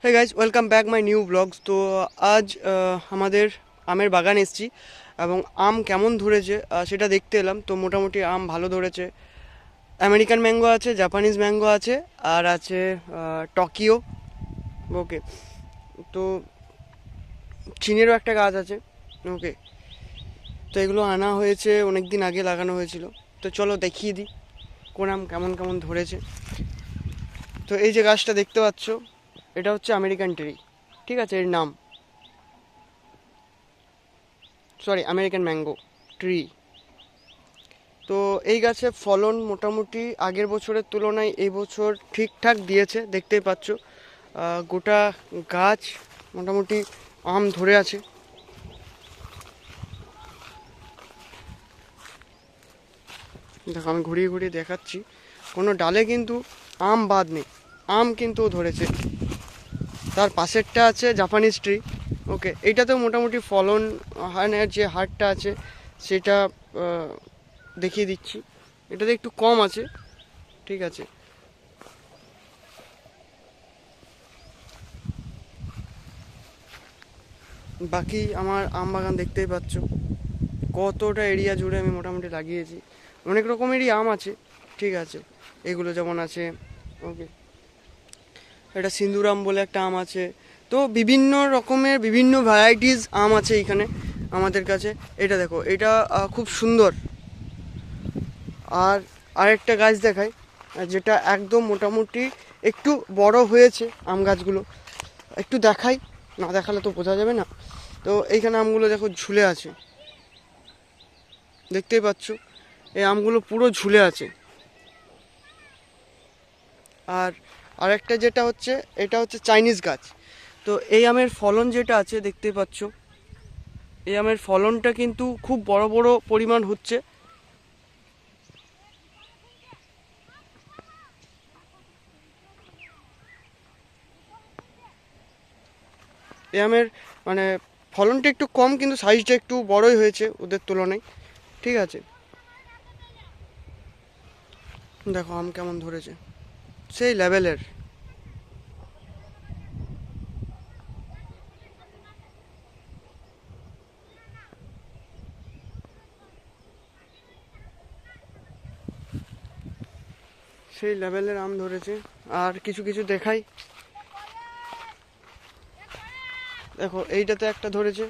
Hey guys, welcome back my new blogs. তো আজ আমাদের আমের বাগান এসেছি এবং আম কেমন ধরেছে সেটা দেখতে এলাম। তো মোটামুটি আম ভালো ধরেছে। আমেরিকান ম্যাঙ্গো আছে, জাপানিজ ম্যাঙ্গো আছে, আর আছে টোকিও। ওকে, তো চীনেরও একটা গাছ আছে। ওকে, তো এগুলো আনা হয়েছে, অনেক দিন আগে লাগানো হয়েছিল। তো চলো দেখিয়ে দিই কোন আম কেমন কেমন ধরেছে। তো এই যে গাছটা দেখতে পাচ্ছ, এটা হচ্ছে আমেরিকান ট্রি। ঠিক আছে, এর নাম আমেরিকান ম্যাঙ্গো ট্রি। তো এই গাছে ফলন মোটামুটি আগের বছরের তুলনায় এই বছর ঠিকঠাক দিয়েছে, দেখতেই পাচ্ছ। গোটা গাছ মোটামুটি আম ধরে আছে। দেখো, আমি ঘুরিয়ে ঘুরিয়ে দেখাচ্ছি, কোনো ডালে কিন্তু আম বাদ নেই, আম কিন্তু ধরেছে। তার পাশেরটা আছে জাপানিজ ট্রি। ওকে, এইটাতেও মোটামুটি ফলন হানের যে হারটা আছে সেটা দেখিয়ে দিচ্ছি। এটাতে একটু কম আছে, ঠিক আছে। বাকি আমার আম বাগান দেখতেই পাচ্ছ, কতটা এরিয়া জুড়ে আমি মোটামুটি লাগিয়েছি। অনেক রকমেরই আম আছে, ঠিক আছে। এগুলো যেমন আছে, ওকে, এটা সিন্দুর আম বলে একটা আম আছে। তো বিভিন্ন রকমের বিভিন্ন ভ্যারাইটিস আম আছে এখানে আমাদের কাছে। এটা দেখো, এটা খুব সুন্দর। আর আরেকটা গাছ দেখাই, যেটা একদম মোটামুটি একটু বড় হয়েছে আম গাছগুলো। একটু দেখাই, না দেখালে তো বোঝা যাবে না। তো এইখানে আমগুলো দেখো ঝুলে আছে, দেখতেই পাচ্ছ। এই আমগুলো পুরো ঝুলে আছে। আর আরেকটা যেটা হচ্ছে, এটা হচ্ছে চাইনিজ গাছ। তো এই আমের ফলন যেটা আছে দেখতেই পাচ্ছ, এই আমের ফলনটা কিন্তু খুব বড় বড় পরিমাণ হচ্ছে। এই আমের মানে ফলনটা একটু কম, কিন্তু সাইজটা একটু বড়ই হয়েছে ওদের তুলনায়, ঠিক আছে। দেখো আম কেমন ধরেছে, সেই লেভেলের। সেই লেভেলের আম ধরেছে। আর কিছু কিছু দেখাই, দেখো এইটাতে একটা ধরেছে,